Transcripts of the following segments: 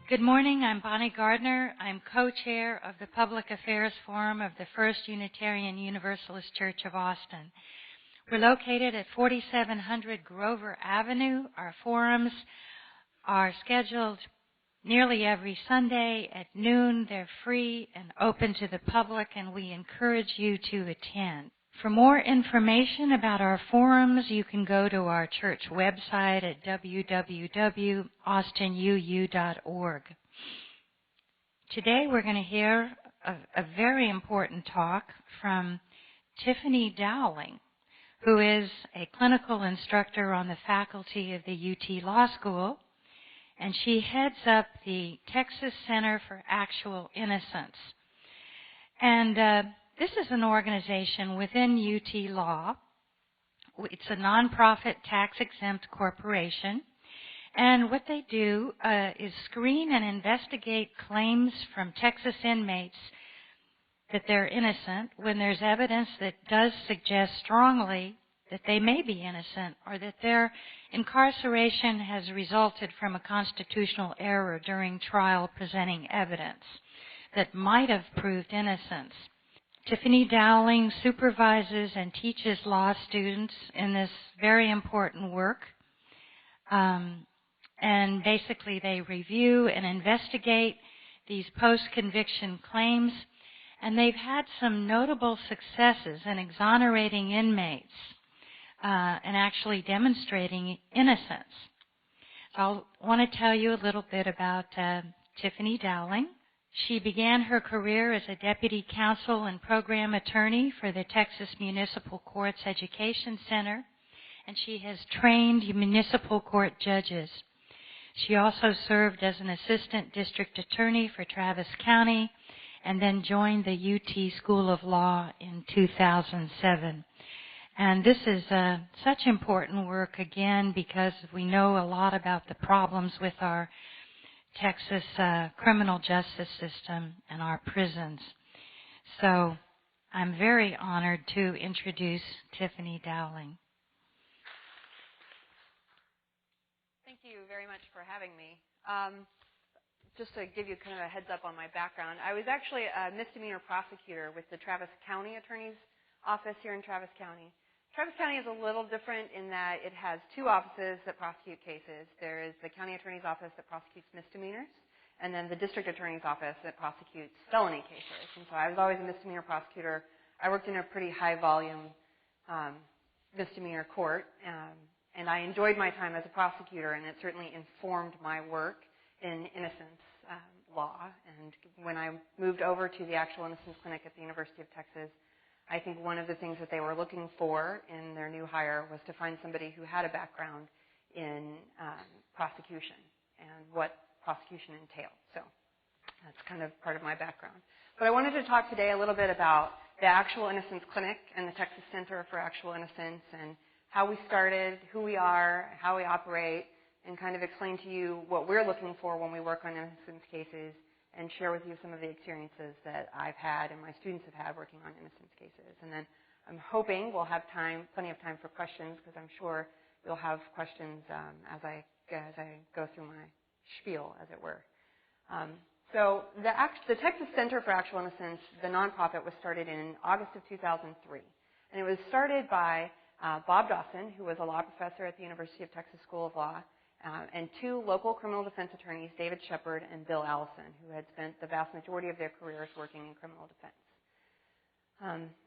Good morning. I'm Bonnie Gardner. I'm co-chair of the Public Affairs Forum of the First Unitarian Universalist Church of Austin. We're located at 4700 Grover Avenue. Our forums are scheduled nearly every Sunday at noon. They're free and open to the public, and we encourage you to attend. For more information about our forums, you can go to our church website at www.austinuu.org. Today we're going to hear a very important talk from Tiffany Dowling, who is a clinical instructor on the faculty of the UT Law School, and she heads up the Texas Center for Actual Innocence. And this is an organization within UT Law. It's a nonprofit tax-exempt corporation. And what they do is screen and investigate claims from Texas inmates that they're innocent when there's evidence that does suggest strongly that they may be innocent or that their incarceration has resulted from a constitutional error during trial presenting evidence that might have proved innocence. Tiffany Dowling supervises and teaches law students in this very important work. And basically they review and investigate these post-conviction claims, and they've had some notable successes in exonerating inmates and actually demonstrating innocence. So I want to tell you a little bit about Tiffany Dowling. She began her career as a deputy counsel and program attorney for the Texas Municipal Courts Education Center, and she has trained municipal court judges. She also served as an assistant district attorney for Travis County and then joined the UT School of Law in 2007. And this is such important work, again, because we know a lot about the problems with our Texas criminal justice system and our prisons. So I'm very honored to introduce Tiffany Dowling. Thank you very much for having me. Just to give you kind of a heads up on my background, I was actually a misdemeanor prosecutor with the Travis County Attorney's Office here in Travis County. Travis County is a little different in that it has two offices that prosecute cases. There is the County Attorney's Office that prosecutes misdemeanors, and then the District Attorney's Office that prosecutes felony cases. And so I was always a misdemeanor prosecutor. I worked in a pretty high-volume misdemeanor court, and I enjoyed my time as a prosecutor, and it certainly informed my work in innocence law. And when I moved over to the Actual Innocence Clinic at the University of Texas, I think one of the things that they were looking for in their new hire was to find somebody who had a background in prosecution and what prosecution entailed. So that's kind of part of my background. But I wanted to talk today a little bit about the Actual Innocence Clinic and the Texas Center for Actual Innocence and how we started, who we are, how we operate, and kind of explain to you what we're looking for when we work on innocence cases and share with you some of the experiences that I've had and my students have had working on innocence cases. And then I'm hoping we'll have plenty of time for questions, because I'm sure you'll have questions as I go through my spiel, as it were. So the Texas Center for Actual Innocence, the nonprofit, was started in August of 2003. And it was started by Bob Dawson, who was a law professor at the University of Texas School of Law, and two local criminal defense attorneys, David Shepard and Bill Allison, who had spent the vast majority of their careers working in criminal defense.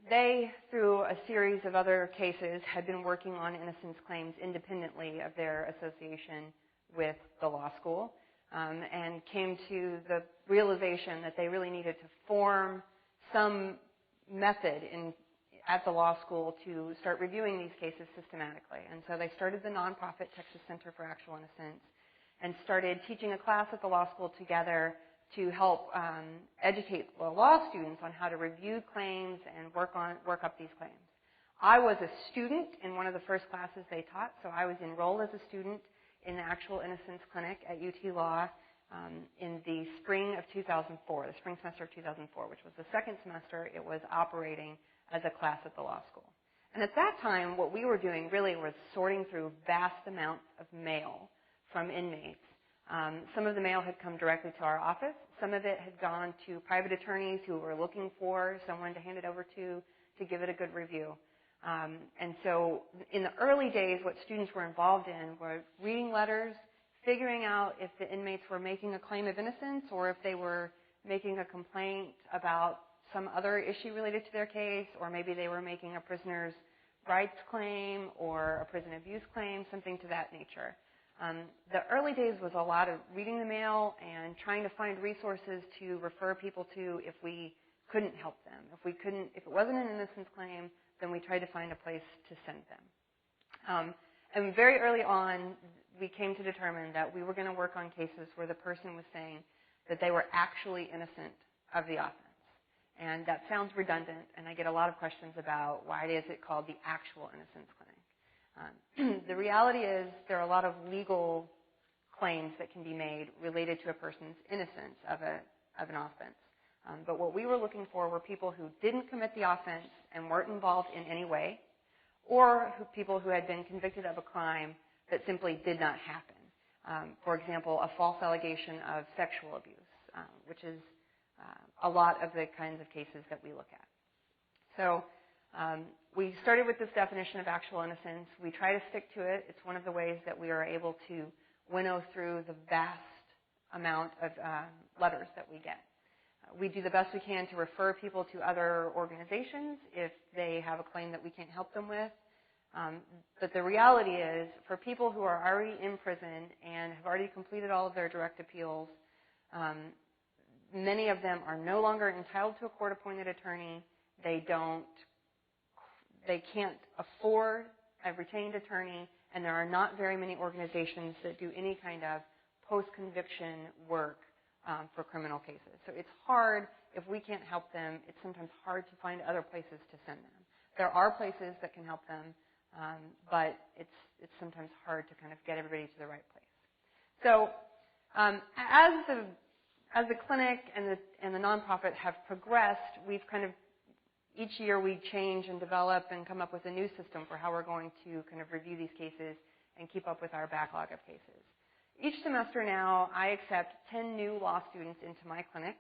They, through a series of other cases, had been working on innocence claims independently of their association with the law school, and came to the realization that they really needed to form some method at the law school to start reviewing these cases systematically. And so they started the nonprofit Texas Center for Actual Innocence and started teaching a class at the law school together to help educate the law students on how to review claims and work up these claims. I was a student in one of the first classes they taught, so I was enrolled as a student in the Actual Innocence Clinic at UT Law in the spring of 2004, the spring semester of 2004, which was the second semester it was operating as a class at the law school. And at that time, what we were doing really was sorting through vast amounts of mail from inmates Some of the mail had come directly to our office. Some of it had gone to private attorneys who were looking for someone to hand it over to give it a good review. And so in the early days, what students were involved in were reading letters, figuring out if the inmates were making a claim of innocence or if they were making a complaint about some other issue related to their case, or maybe they were making a prisoner's rights claim or a prison abuse claim, something to that nature. The early days was a lot of reading the mail and trying to find resources to refer people to if we couldn't help them. If it wasn't an innocence claim, then we tried to find a place to send them. And very early on, we came to determine that we were going to work on cases where the person was saying that they were actually innocent of the offense. And that sounds redundant, and I get a lot of questions about why is it called the actual innocence clinic. The reality is there are a lot of legal claims that can be made related to a person's innocence of an offense. But what we were looking for were people who didn't commit the offense and weren't involved in any way, or people who had been convicted of a crime that simply did not happen. For example, a false allegation of sexual abuse, which is a lot of the kinds of cases that we look at. So we started with this definition of actual innocence. We try to stick to it. It's one of the ways that we are able to winnow through the vast amount of letters that we get. We do the best we can to refer people to other organizations if they have a claim that we can't help them with. But the reality is, for people who are already in prison and have already completed all of their direct appeals, many of them are no longer entitled to a court-appointed attorney. They can't afford a retained attorney, and there are not very many organizations that do any kind of post-conviction work for criminal cases. So it's hard, if we can't help them, it's sometimes hard to find other places to send them. There are places that can help them, but it's sometimes hard to kind of get everybody to the right place. So as the clinic and the nonprofit have progressed, we've kind of, each year we change and develop and come up with a new system for how we're going to kind of review these cases and keep up with our backlog of cases. Each semester now, I accept 10 new law students into my clinic,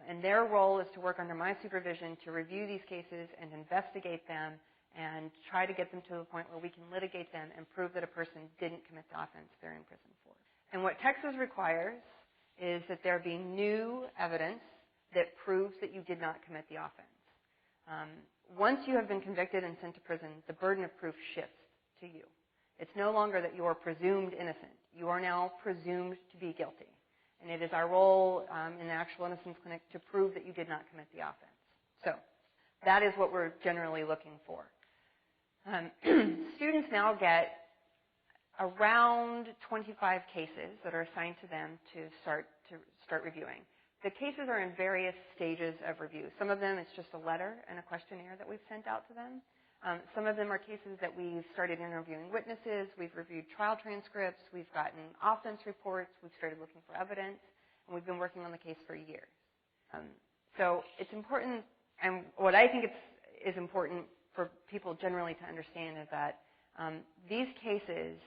and their role is to work under my supervision to review these cases and investigate them and try to get them to the point where we can litigate them and prove that a person didn't commit the offense they're in prison for. And what Texas requires is that there be new evidence that proves that you did not commit the offense. Once you have been convicted and sent to prison, the burden of proof shifts to you. It's no longer that you are presumed innocent. You are now presumed to be guilty. And it is our role in the actual innocence clinic to prove that you did not commit the offense. So that is what we're generally looking for. Students now get around 25 cases that are assigned to them to start reviewing. The cases are in various stages of review. Some of them it's just a letter and a questionnaire that we've sent out to them. Some of them are cases that we've started interviewing witnesses, we've reviewed trial transcripts, we've gotten offense reports, we've started looking for evidence, and we've been working on the case for years. So it's important, and what I think is important for people generally to understand is that these cases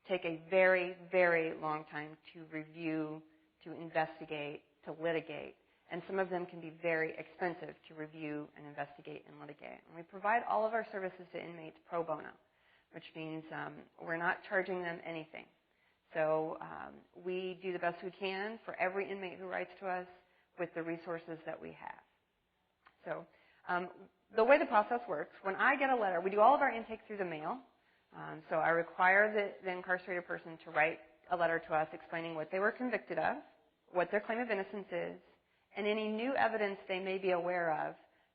take a very, very long time to review, to investigate, to litigate, and some of them can be very expensive to review and investigate and litigate. And we provide all of our services to inmates pro bono, which means we're not charging them anything. So we do the best we can for every inmate who writes to us with the resources that we have. So the way the process works, when I get a letter, we do all of our intake through the mail. So I require the incarcerated person to write a letter to us explaining what they were convicted of, what their claim of innocence is, and any new evidence they may be aware of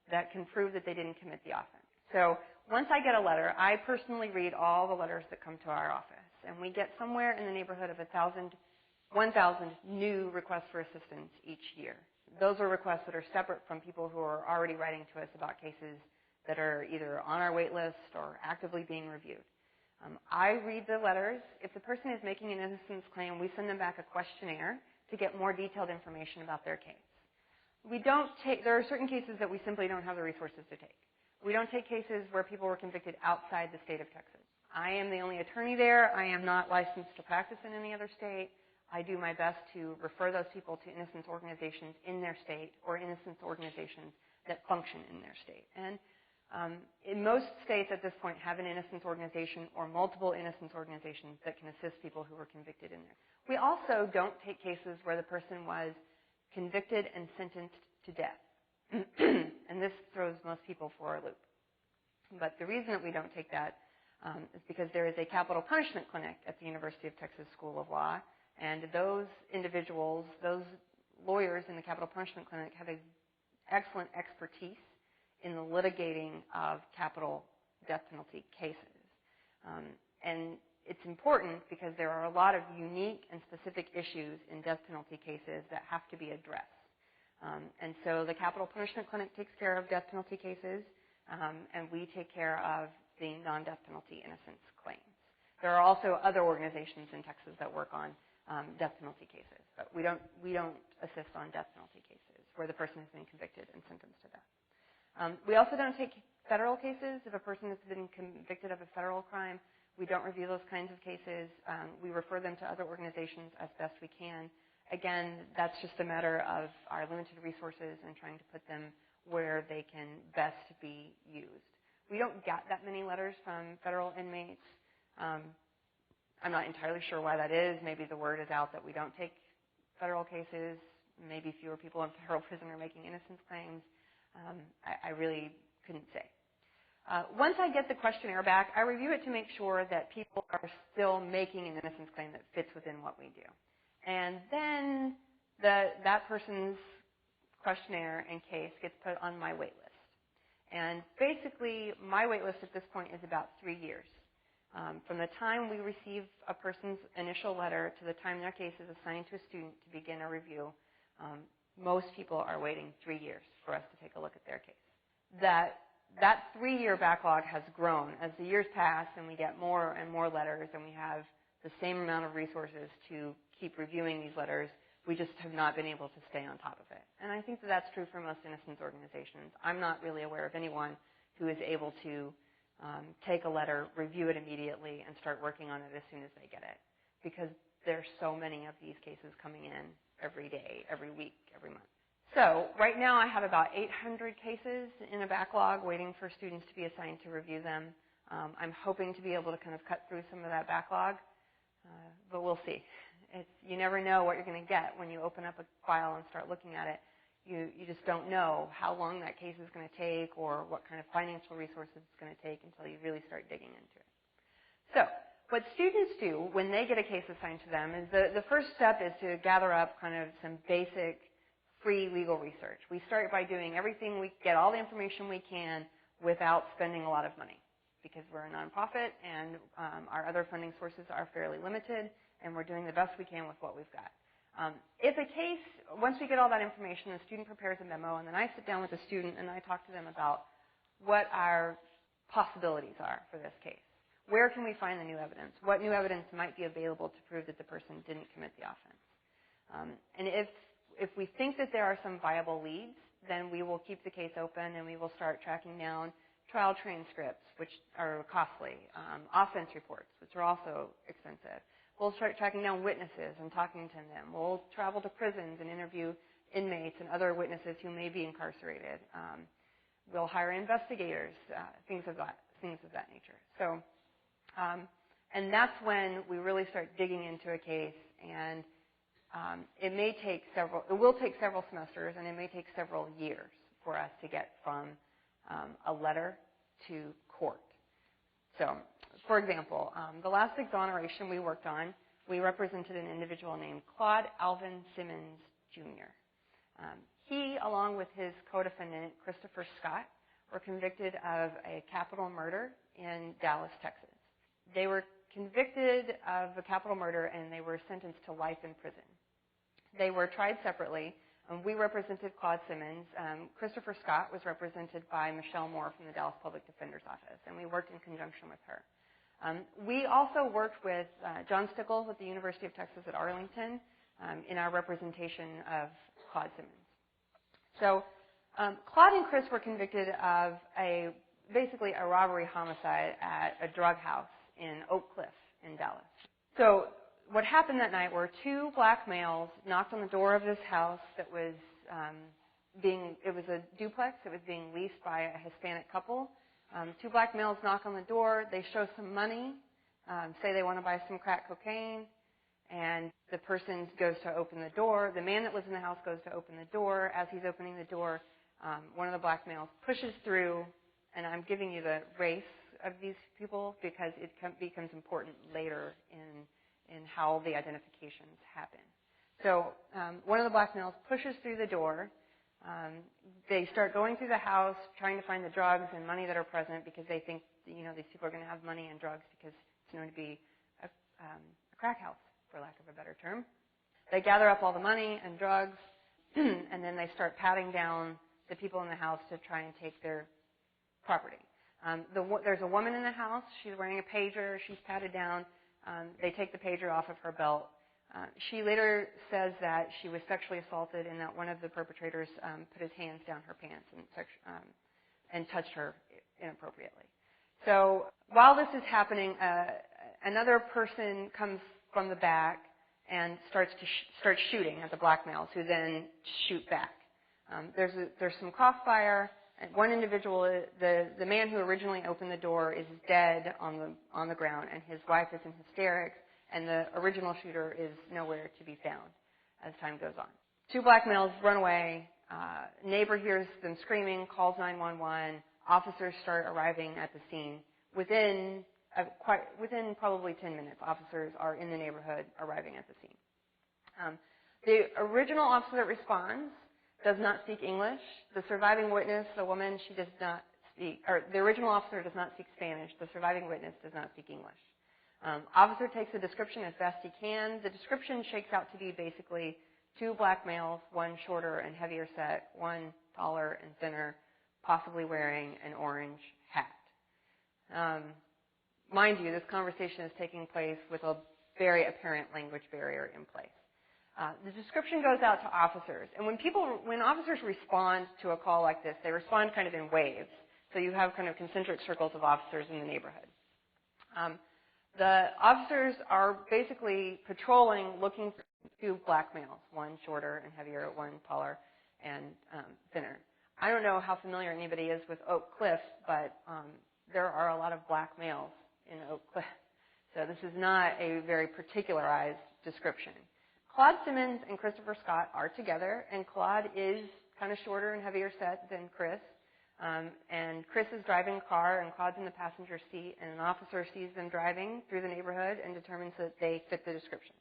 that can prove that they didn't commit the offense. So once I get a letter, I personally read all the letters that come to our office, and we get somewhere in the neighborhood of 1,000 new requests for assistance each year. Those are requests that are separate from people who are already writing to us about cases that are either on our wait list or actively being reviewed. I read the letters. If the person is making an innocence claim, we send them back a questionnaire to get more detailed information about their case. There are certain cases that we simply don't have the resources to take. We don't take cases where people were convicted outside the state of Texas. I am the only attorney there. I am not licensed to practice in any other state. I do my best to refer those people to innocence organizations in their state or innocence organizations that function in their state. And in most states at this point have an innocence organization or multiple innocence organizations that can assist people who were convicted in there. We also don't take cases where the person was convicted and sentenced to death. And this throws most people for a loop. But the reason that we don't take that is because there is a capital punishment clinic at the University of Texas School of Law, and those individuals, those lawyers in the capital punishment clinic have an excellent expertise in the litigating of capital death penalty cases. And it's important because there are a lot of unique and specific issues in death penalty cases that have to be addressed. And so the capital punishment clinic takes care of death penalty cases, and we take care of the non-death penalty innocence claims. There are also other organizations in Texas that work on death penalty cases, but we don't assist on death penalty cases where the person has been convicted and sentenced to death. We also don't take federal cases. If a person has been convicted of a federal crime, we don't review those kinds of cases. We refer them to other organizations as best we can. Again, that's just a matter of our limited resources and trying to put them where they can best be used. We don't get that many letters from federal inmates. I'm not entirely sure why that is. Maybe the word is out that we don't take federal cases. Maybe fewer people in federal prison are making innocence claims. I really couldn't say. Once I get the questionnaire back, I review it to make sure that people are still making an innocence claim that fits within what we do. And then that person's questionnaire and case gets put on my wait list. And basically, my wait list at this point is about 3 years. From the time we receive a person's initial letter to the time their case is assigned to a student to begin a review, most people are waiting 3 years for us to take a look at their case. That 3-year backlog has grown as the years pass and we get more and more letters and we have the same amount of resources to keep reviewing these letters. We just have not been able to stay on top of it. And I think that that's true for most innocence organizations. I'm not really aware of anyone who is able to take a letter, review it immediately, and start working on it as soon as they get it, because there's so many of these cases coming in every day, every week, every month. So right now I have about 800 cases in a backlog waiting for students to be assigned to review them. I'm hoping to be able to kind of cut through some of that backlog, but we'll see. You never know what you're going to get when you open up a file and start looking at it. You just don't know how long that case is going to take or what kind of financial resources it's going to take until you really start digging into it. So what students do when they get a case assigned to them is the first step is to gather up kind of some basic free legal research. We start by doing everything, we get all the information we can without spending a lot of money, because we're a nonprofit and our other funding sources are fairly limited, and we're doing the best we can with what we've got. If a case, once we get all that information, the student prepares a memo, and then I sit down with the student and I talk to them about what our possibilities are for this case. Where can we find the new evidence? What new evidence might be available to prove that the person didn't commit the offense? And if we think that there are some viable leads, then we will keep the case open and we will start tracking down trial transcripts, which are costly, offense reports, which are also expensive. We'll start tracking down witnesses and talking to them. We'll travel to prisons and interview inmates and other witnesses who may be incarcerated. We'll hire investigators, things of that nature. So, and that's when we really start digging into a case, and it will take several semesters, and it may take several years for us to get from a letter to court. So, for example, the last exoneration we worked on, we represented an individual named Claude Alvin Simmons, Jr. He, along with his co-defendant, Christopher Scott, were convicted of a capital murder in Dallas, Texas. They were convicted of a capital murder, and they were sentenced to life in prison. They were tried separately. We represented Claude Simmons. Christopher Scott was represented by Michelle Moore from the Dallas Public Defender's Office, and we worked in conjunction with her. We also worked with John Stickles at the University of Texas at Arlington in our representation of Claude Simmons. So Claude and Chris were convicted of basically a robbery homicide at a drug house in Oak Cliff in Dallas. So what happened that night were two black males knocked on the door of this house that was it was a duplex. It was being leased by a Hispanic couple. Two black males knock on the door. They show some money, say they want to buy some crack cocaine, and the person goes to open the door. The man that lives in the house goes to open the door. As he's opening the door, one of the black males pushes through, and I'm giving you the race of these people because it becomes important later in how the identifications happen. So one of the black males pushes through the door. They start going through the house, trying to find the drugs and money that are present because they think, these people are going to have money and drugs because it's known to be a crack house, for lack of a better term. They gather up all the money and drugs, and then they start patting down the people in the house to try and take their property. There's a woman in the house. She's wearing a pager. She's patted down. They take the pager off of her belt. She later says that she was sexually assaulted and that one of the perpetrators put his hands down her pants and touched her inappropriately. So while this is happening, another person comes from the back and starts shooting at the black males, who then shoot back. There's some crossfire. And one individual, the man who originally opened the door, is dead on the ground, and his wife is in hysterics, and the original shooter is nowhere to be found as time goes on. Two black males run away. Neighbor hears them screaming, calls 911. Officers start arriving at the scene. Within probably 10 minutes, officers are in the neighborhood arriving at the scene. The original officer that responds does not speak English. The surviving witness, the woman, she does not speak, or the original officer does not speak Spanish. The surviving witness does not speak English. Officer takes a description as best he can. The description shakes out to be basically two black males, one shorter and heavier set, one taller and thinner, possibly wearing an orange hat. Mind you, this conversation is taking place with a very apparent language barrier in place. The description goes out to officers, and when officers respond to a call like this, they respond kind of in waves. So you have kind of concentric circles of officers in the neighborhood. The officers are basically patrolling, looking for two black males, one shorter and heavier, one taller and thinner. I don't know how familiar anybody is with Oak Cliff, but there are a lot of black males in Oak Cliff. So this is not a very particularized description. Claude Simmons and Christopher Scott are together, and Claude is kind of shorter and heavier set than Chris. And Chris is driving a car, and Claude's in the passenger seat, and an officer sees them driving through the neighborhood and determines that they fit the description.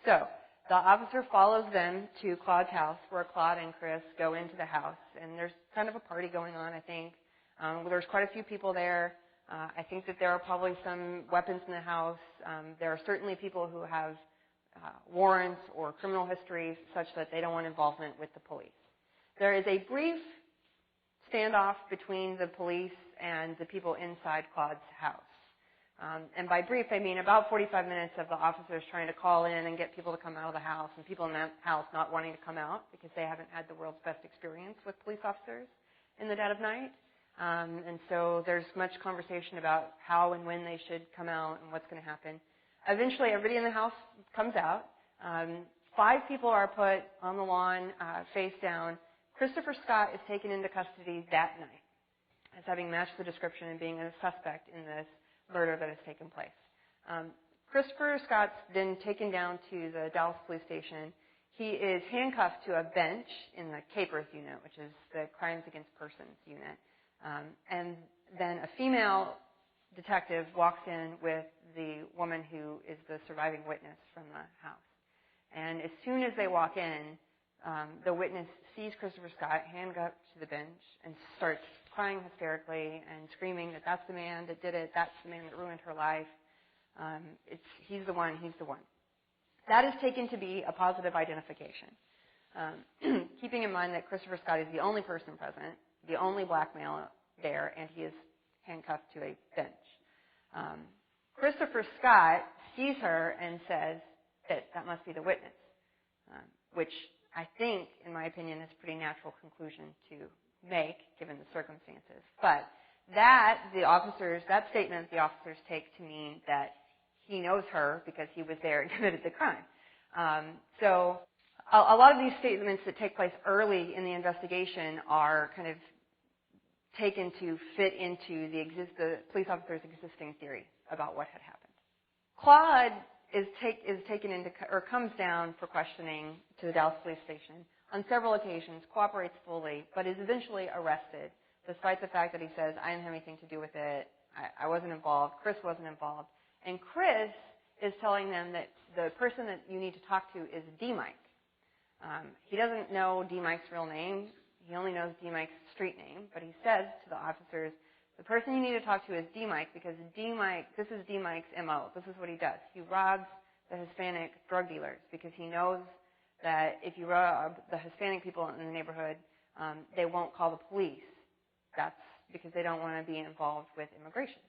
So the officer follows them to Claude's house, where Claude and Chris go into the house, and there's kind of a party going on, I think. There's quite a few people there. I think that there are probably some weapons in the house. There are certainly people who have warrants or criminal histories such that they don't want involvement with the police. There is a brief standoff between the police and the people inside Claude's house. And by brief, I mean about 45 minutes of the officers trying to call in and get people to come out of the house, and people in that house not wanting to come out because they haven't had the world's best experience with police officers in the dead of night. And so there's much conversation about how and when they should come out and what's going to happen. Eventually, everybody in the house comes out. 5 people are put on the lawn, face down. Christopher Scott is taken into custody that night as having matched the description and being a suspect in this murder that has taken place. Christopher Scott's then taken down to the Dallas Police Station. He is handcuffed to a bench in the Capers unit, which is the Crimes Against Persons unit. And then a female detective walks in with the woman who is the surviving witness from the house. And as soon as they walk in, the witness sees Christopher Scott handcuffed to the bench and starts crying hysterically and screaming that that's the man that did it, that's the man that ruined her life. He's the one, he's the one. That is taken to be a positive identification. Keeping in mind that Christopher Scott is the only person present, the only black male there, and he is handcuffed to a bench. Christopher Scott sees her and says that must be the witness, which I think, in my opinion, is a pretty natural conclusion to make given the circumstances. But that statement the officers take to mean that he knows her because he was there and committed the crime. So a lot of these statements that take place early in the investigation are kind of taken to fit into the police officer's existing theory about what had happened. Claude is taken into, or comes down for questioning to the Dallas police station on several occasions, cooperates fully, but is eventually arrested, despite the fact that he says, I didn't have anything to do with it, I wasn't involved, Chris wasn't involved. And Chris is telling them that the person that you need to talk to is D. Mike. He doesn't know D. Mike's real name. He only knows D. Mike's street name, but he says to the officers, the person you need to talk to is D. Mike because this is D. Mike's MO. This is what he does. He robs the Hispanic drug dealers because he knows that if you rob the Hispanic people in the neighborhood, they won't call the police. That's because they don't want to be involved with immigration.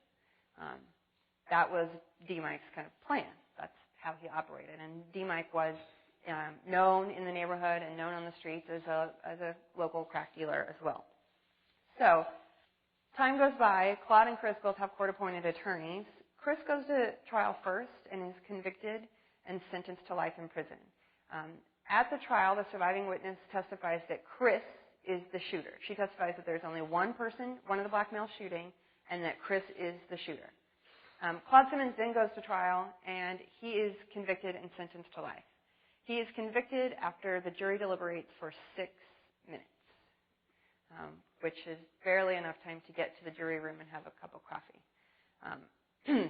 That was D. Mike's kind of plan. That's how he operated. And D. Mike was known in the neighborhood and known on the streets as a local crack dealer as well. So time goes by. Claude and Chris both have court-appointed attorneys. Chris goes to trial first and is convicted and sentenced to life in prison. At the trial, the surviving witness testifies that Chris is the shooter. She testifies that there's only one person, one of the black males shooting, and that Chris is the shooter. Claude Simmons then goes to trial, and he is convicted and sentenced to life. He is convicted after the jury deliberates for 6 minutes, which is barely enough time to get to the jury room and have a cup of coffee.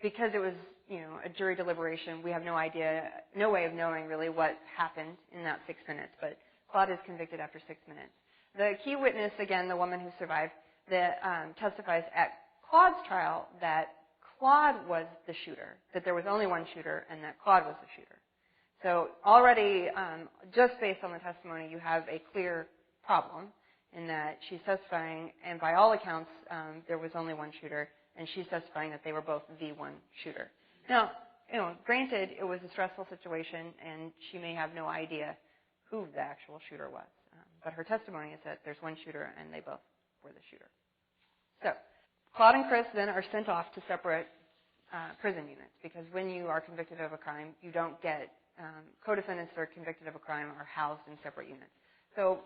Because it was, a jury deliberation, we have no way of knowing really what happened in that 6 minutes, but Claude is convicted after 6 minutes. The key witness, again, the woman who survived, testifies at Claude's trial that Claude was the shooter, that there was only one shooter, and that Claude was the shooter. So already, just based on the testimony, you have a clear problem in that she's testifying, and by all accounts, there was only one shooter, and she's testifying that they were both the one shooter. Now, granted, it was a stressful situation, and she may have no idea who the actual shooter was. But her testimony is that there's one shooter, and they both were the shooter. So Claude and Chris then are sent off to separate prison units, because when you are convicted of a crime, you don't get co-defendants that are convicted of a crime are housed in separate units. So,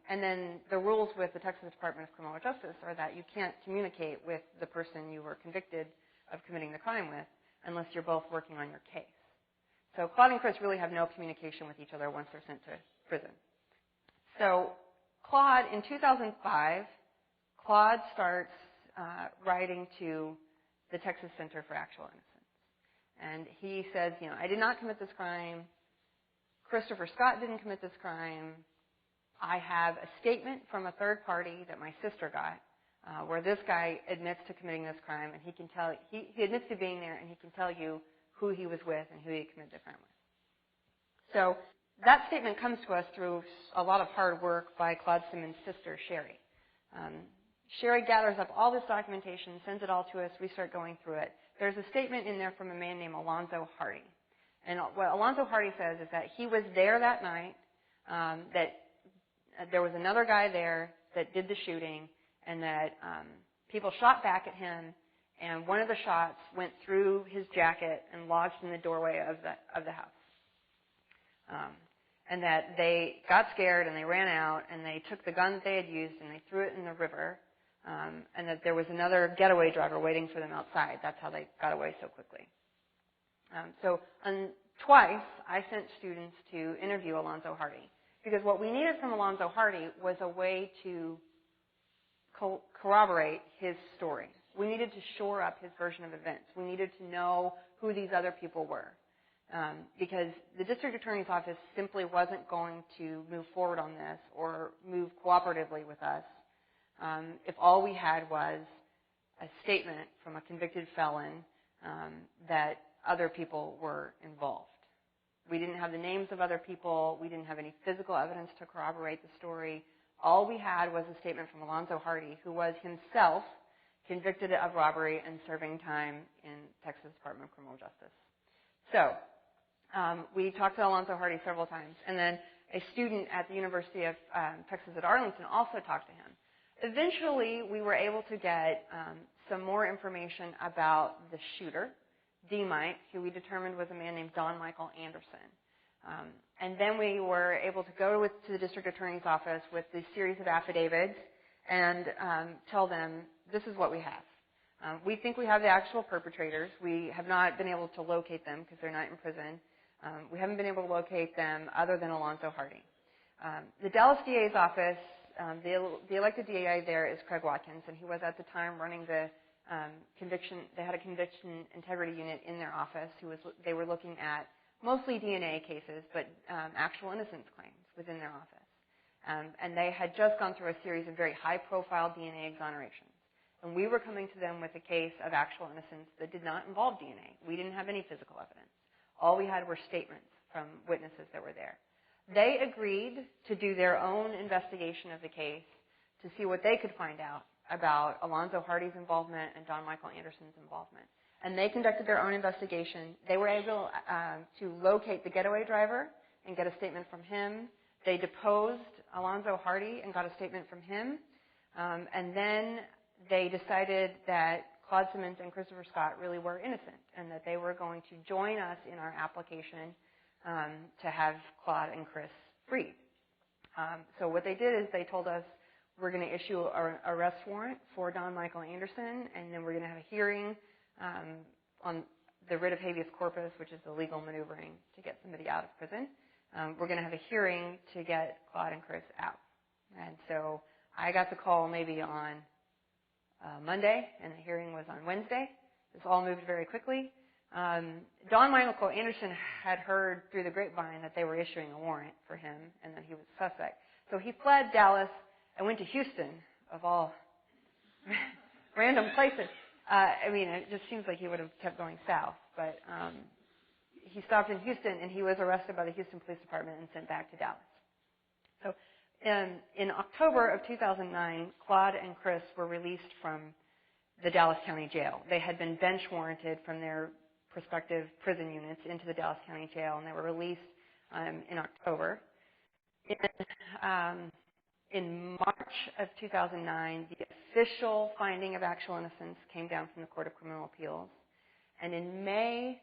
and then the rules with the Texas Department of Criminal Justice are that you can't communicate with the person you were convicted of committing the crime with unless you're both working on your case. So Claude and Chris really have no communication with each other once they're sent to prison. So Claude, in 2005, Claude starts writing to the Texas Center for Actual Innocence. And he says, I did not commit this crime. Christopher Scott didn't commit this crime. I have a statement from a third party that my sister got where this guy admits to committing this crime, and he admits to being there, and he can tell you who he was with and who he committed the crime with. So that statement comes to us through a lot of hard work by Claude Simmons' sister, Sherry. Sherry gathers up all this documentation, sends it all to us. We start going through it. There's a statement in there from a man named Alonzo Hardy. And what Alonzo Hardy says is that he was there that night, that there was another guy there that did the shooting, and that people shot back at him, and one of the shots went through his jacket and lodged in the doorway of the house. And that they got scared and they ran out and they took the gun that they had used and they threw it in the river, and that there was another getaway driver waiting for them outside. That's how they got away so quickly. Twice I sent students to interview Alonzo Hardy, because what we needed from Alonzo Hardy was a way to corroborate his story. We needed to shore up his version of events. We needed to know who these other people were. Because the district attorney's office simply wasn't going to move forward on this or move cooperatively with us if all we had was a statement from a convicted felon that other people were involved. We didn't have the names of other people. We didn't have any physical evidence to corroborate the story. All we had was a statement from Alonzo Hardy, who was himself convicted of robbery and serving time in Texas Department of Criminal Justice. So we talked to Alonzo Hardy several times, and then a student at the University of Texas at Arlington also talked to him. Eventually, we were able to get some more information about the shooter, D-Mite, who we determined was a man named Don Michael Anderson. And then we were able to go to the district attorney's office with this series of affidavits and tell them, this is what we have. We think we have the actual perpetrators. We have not been able to locate them because they're not in prison. We haven't been able to locate them other than Alonzo Hardy. The Dallas DA's office, the elected DA there is Craig Watkins, and he was at the time running the conviction. They had a conviction integrity unit in their office. They were looking at mostly DNA cases, but actual innocence claims within their office. And they had just gone through a series of very high-profile DNA exonerations. And we were coming to them with a case of actual innocence that did not involve DNA. We didn't have any physical evidence. All we had were statements from witnesses that were there. They agreed to do their own investigation of the case to see what they could find out about Alonzo Hardy's involvement and Don Michael Anderson's involvement. And they conducted their own investigation. They were able to locate the getaway driver and get a statement from him. They deposed Alonzo Hardy and got a statement from him. And then they decided that Claude Simmons and Christopher Scott really were innocent and that they were going to join us in our application to have Claude and Chris freed. So what they did is they told us, we're going to issue an arrest warrant for Don Michael Anderson, and then we're going to have a hearing on the writ of habeas corpus, which is the legal maneuvering to get somebody out of prison. We're going to have a hearing to get Claude and Chris out. And so I got the call maybe on Monday, and the hearing was on Wednesday. This all moved very quickly. Don Michael Anderson had heard through the grapevine that they were issuing a warrant for him and that he was a suspect. So he fled Dallas and went to Houston, of all random places. I mean, it just seems like he would have kept going south. But he stopped in Houston, and he was arrested by the Houston Police Department and sent back to Dallas. So in October of 2009, Claude and Chris were released from the Dallas County Jail. They had been bench warranted from their prospective prison units into the Dallas County Jail, and they were released in October. In March of 2009, the official finding of actual innocence came down from the Court of Criminal Appeals. And in May,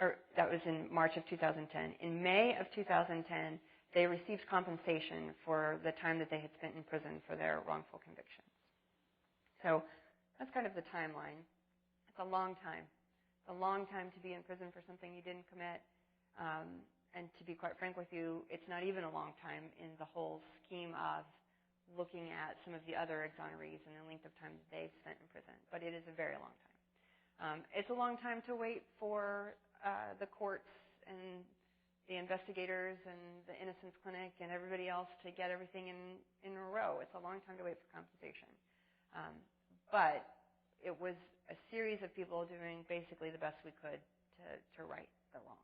or that was in March of 2010, in May of 2010, they received compensation for the time that they had spent in prison for their wrongful convictions. So that's kind of the timeline. It's a long time. It's a long time to be in prison for something you didn't commit. And to be quite frank with you, it's not even a long time in the whole scheme of looking at some of the other exonerees and the length of time that they've spent in prison. But it is a very long time. It's a long time to wait for the courts and the investigators and the Innocence Clinic and everybody else to get everything in a row. It's a long time to wait for compensation. But it was a series of people doing basically the best we could to right the wrong.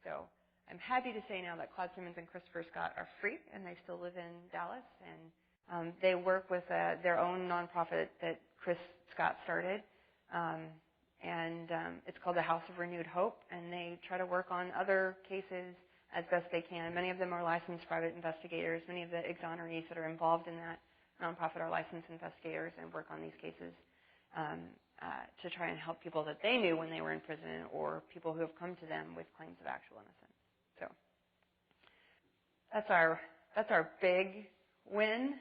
So I'm happy to say now that Claude Simmons and Christopher Scott are free, and they still live in Dallas. And they work with their own nonprofit that Chris Scott started. It's called the House of Renewed Hope, and they try to work on other cases as best they can. Many of them are licensed private investigators. Many of the exonerees that are involved in that nonprofit are licensed investigators and work on these cases to try and help people that they knew when they were in prison or people who have come to them with claims of actual innocence. So that's our big win.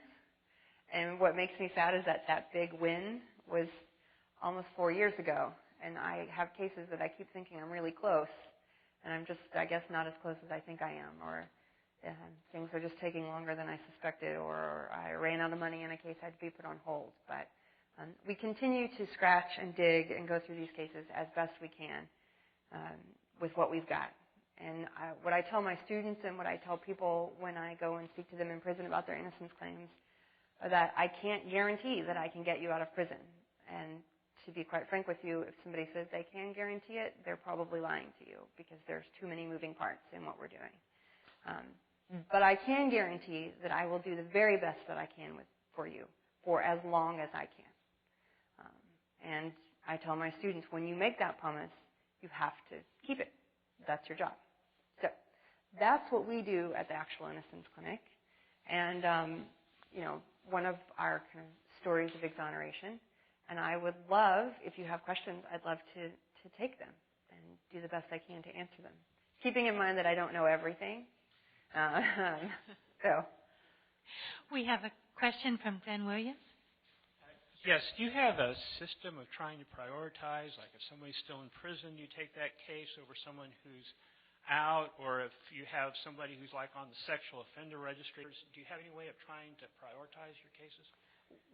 And what makes me sad is that big win was almost 4 years ago. And I have cases that I keep thinking I'm really close, and I'm just, I guess, not as close as I think I am, or things are just taking longer than I suspected, or I ran out of money and a case had to be put on hold. But we continue to scratch and dig and go through these cases as best we can with what we've got. And what I tell my students and what I tell people when I go and speak to them in prison about their innocence claims are that I can't guarantee that I can get you out of prison. And to be quite frank with you, if somebody says they can guarantee it, they're probably lying to you because there's too many moving parts in what we're doing. But I can guarantee that I will do the very best that I can for you for as long as I can. And I tell my students, when you make that promise, you have to keep it. That's your job. So that's what we do at the Actual Innocence Clinic. And, one of our kind of stories of exoneration. And I would love, if you have questions, I'd love to take them and do the best I can to answer them, keeping in mind that I don't know everything. So, we have a question from Glenn Williams. Yes. Do you have a system of trying to prioritize, like if somebody's still in prison, you take that case over someone who's out, or if you have somebody who's like on the sexual offender registers, do you have any way of trying to prioritize your cases?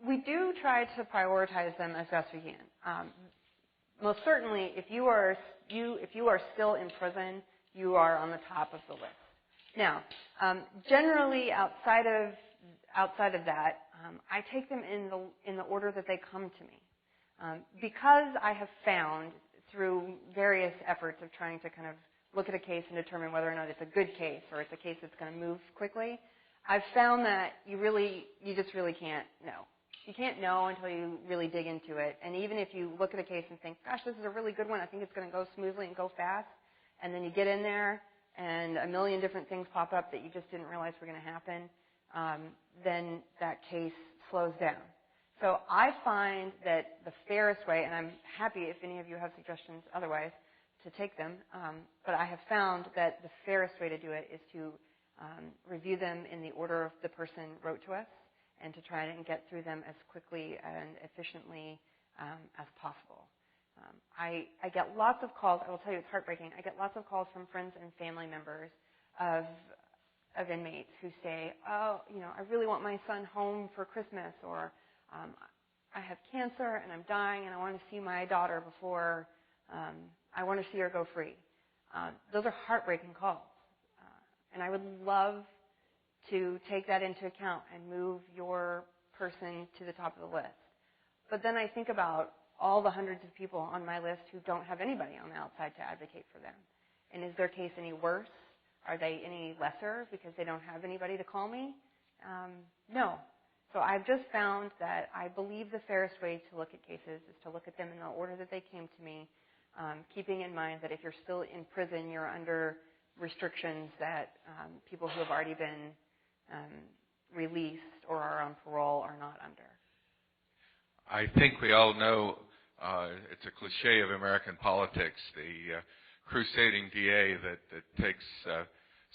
we do try to prioritize them as best we can. Most certainly, if you are still in prison, you are on the top of the list. Now, generally outside of that, I take them in the order that they come to me, because I have found through various efforts of trying to kind of look at a case and determine whether or not it's a good case or it's a case that's going to move quickly. I've found that you just really can't know. You can't know until you really dig into it. And even if you look at a case and think, gosh, this is a really good one, I think it's going to go smoothly and go fast, and then you get in there and a million different things pop up that you just didn't realize were going to happen, then that case slows down. So I find that the fairest way, and I'm happy if any of you have suggestions otherwise to take them, but I have found that the fairest way to do it is to review them in the order of the person wrote to us and to try and get through them as quickly and efficiently as possible. I get lots of calls. I will tell you, it's heartbreaking. I get lots of calls from friends and family members of inmates who say, oh, I really want my son home for Christmas, or I have cancer and I'm dying and I want to see my daughter before I want to see her go free. Those are heartbreaking calls. And I would love to take that into account and move your person to the top of the list. But then I think about all the hundreds of people on my list who don't have anybody on the outside to advocate for them. And is their case any worse? Are they any lesser because they don't have anybody to call me? No. So I've just found that I believe the fairest way to look at cases is to look at them in the order that they came to me, keeping in mind that if you're still in prison, you're under restrictions that people who have already been released or are on parole are not under. I think we all know it's a cliche of American politics, the crusading DA that takes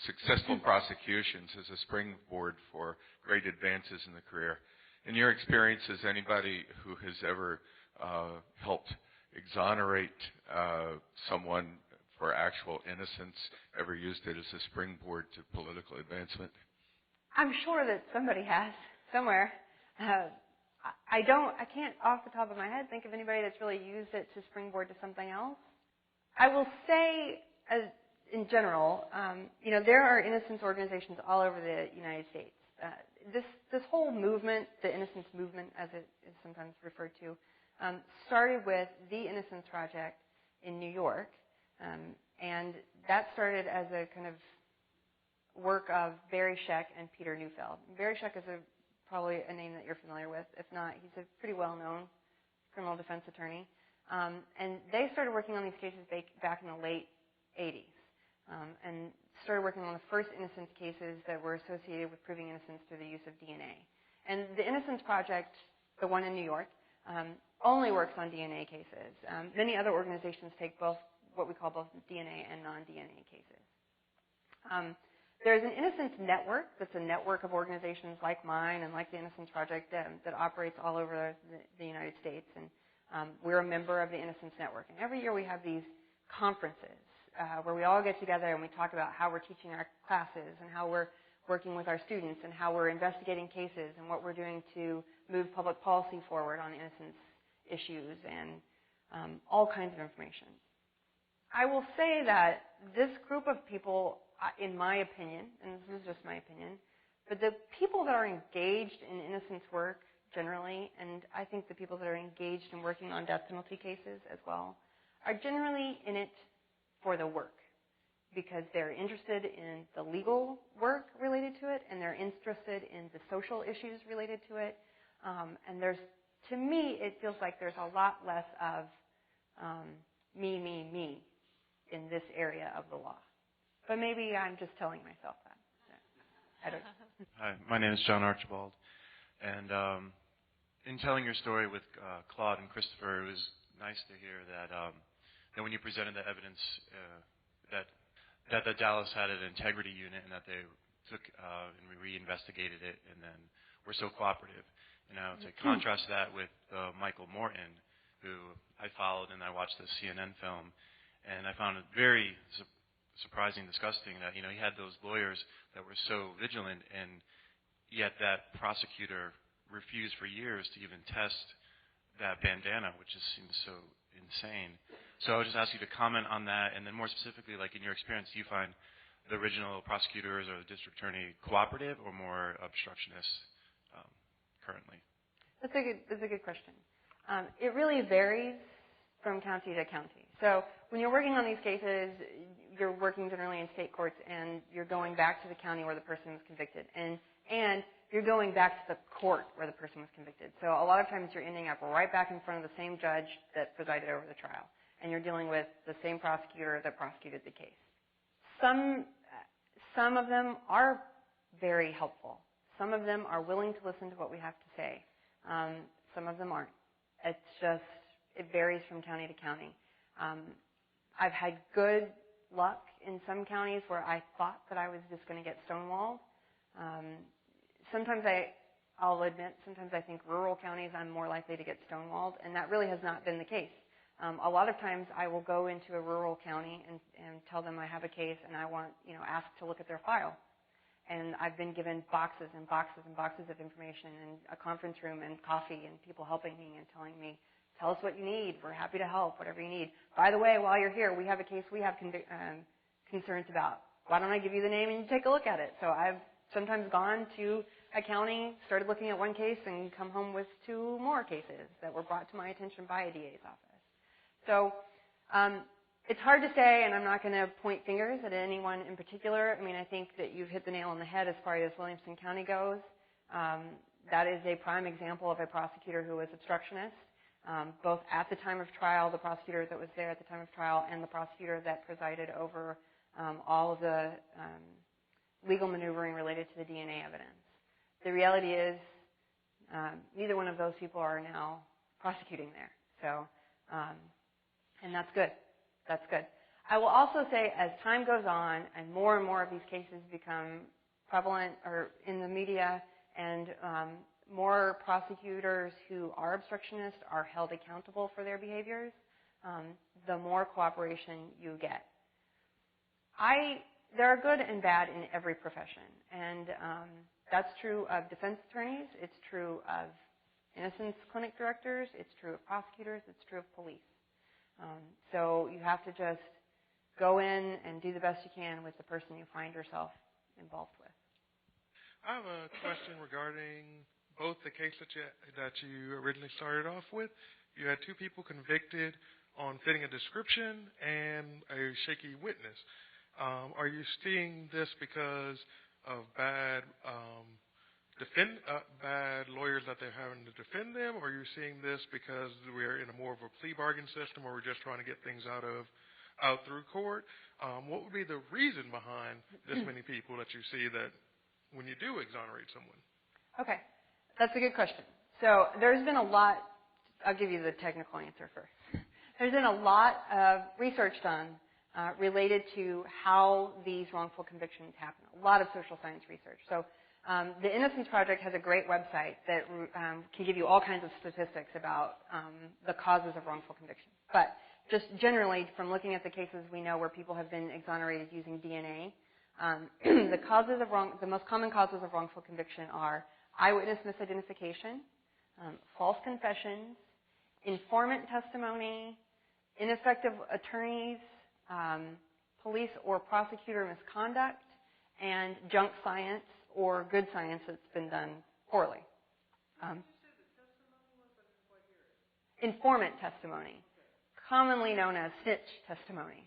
successful prosecutions as a springboard for great advances in the career. In your experience, has anybody who has ever helped exonerate someone for actual innocence ever used it as a springboard to political advancement? I'm sure that somebody has somewhere. I can't off the top of my head think of anybody that's really used it to springboard to something else. I will say, in general, there are innocence organizations all over the United States. This whole movement, the Innocence movement, as it is sometimes referred to, started with the Innocence Project in New York, and that started as a kind of work of Barry Scheck and Peter Neufeld. Barry Scheck is probably a name that you're familiar with. If not, he's a pretty well-known criminal defense attorney. And they started working on these cases back in the late 80s and started working on the first innocence cases that were associated with proving innocence through the use of DNA. And the Innocence Project, the one in New York, only works on DNA cases. Many other organizations take both what we call both DNA and non-DNA cases. There's an Innocence Network that's a network of organizations like mine and like the Innocence Project that operates all over the United States. And we're a member of the Innocence Network. And every year we have these conferences where we all get together and we talk about how we're teaching our classes and how we're working with our students and how we're investigating cases and what we're doing to move public policy forward on innocence issues and all kinds of information. I will say that this group of people, in my opinion, and this is just my opinion, but the people that are engaged in innocence work generally, and I think the people that are engaged in working on death penalty cases as well, are generally in it for the work because they're interested in the legal work related to it and they're interested in the social issues related to it. And to me, it feels like there's a lot less of me in this area of the law. But maybe I'm just telling myself that. I don't know. Hi, my name is John Archibald. And in telling your story with Claude and Christopher, it was nice to hear that when you presented the evidence that the Dallas had an integrity unit and that they took and we reinvestigated it and then were so cooperative. To contrast that with Michael Morton, who I followed and I watched the CNN film, and I found it very surprising, disgusting that he had those lawyers that were so vigilant, and yet that prosecutor refused for years to even test that bandana, which just seems so insane. So I would just ask you to comment on that, and then more specifically, like in your experience, do you find the original prosecutors or the district attorney cooperative or more obstructionist currently? That's a good question. It really varies from county to county. So when you're working on these cases, you're working generally in state courts, and you're going back to the county where the person was convicted, and you're going back to the court where the person was convicted. So a lot of times you're ending up right back in front of the same judge that presided over the trial, and you're dealing with the same prosecutor that prosecuted the case. Some of them are very helpful. Some of them are willing to listen to what we have to say. Some of them aren't. It varies from county to county. I've had good luck in some counties where I thought that I was just going to get stonewalled. Sometimes I'll admit, sometimes I think rural counties I'm more likely to get stonewalled, and that really has not been the case. A lot of times I will go into a rural county and tell them I have a case and I want, ask to look at their file. And I've been given boxes and boxes and boxes of information and a conference room and coffee and people helping me and telling me, tell us what you need. We're happy to help, whatever you need. By the way, while you're here, we have a case we have concerns about. Why don't I give you the name and you take a look at it? So I've sometimes gone to a county, started looking at one case, and come home with 2 more cases that were brought to my attention by a DA's office. So it's hard to say, and I'm not going to point fingers at anyone in particular. I mean, I think that you've hit the nail on the head as far as Williamson County goes. That is a prime example of a prosecutor who was obstructionist, both at the time of trial, the prosecutor that was there at the time of trial, and the prosecutor that presided over all of the legal maneuvering related to the DNA evidence. The reality is neither one of those people are now prosecuting there. So, and that's good. That's good. I will also say as time goes on and more of these cases become prevalent or in the media and more prosecutors who are obstructionists are held accountable for their behaviors, the more cooperation you get. There are good and bad in every profession, and that's true of defense attorneys. It's true of innocence clinic directors. It's true of prosecutors. It's true of police. So you have to just go in and do the best you can with the person you find yourself involved with. I have a question regarding both the case that you originally started off with. You had 2 people convicted on fitting a description and a shaky witness. Are you seeing this because of bad lawyers that they're having to defend them, or are you seeing this because we're in a more of a plea bargain system, or we're just trying to get things out through court? What would be the reason behind this many people that you see that when you do exonerate someone? Okay, that's a good question. So there's been a lot. I'll give you the technical answer first. There's been a lot of research done related to how these wrongful convictions happen. A lot of social science research. So the Innocence Project has a great website that can give you all kinds of statistics about the causes of wrongful conviction. But just generally, from looking at the cases we know where people have been exonerated using DNA, the most common causes of wrongful conviction are eyewitness misidentification, false confessions, informant testimony, ineffective attorneys, police or prosecutor misconduct, and junk science or good science that's been done poorly. Informant testimony, commonly known as snitch testimony.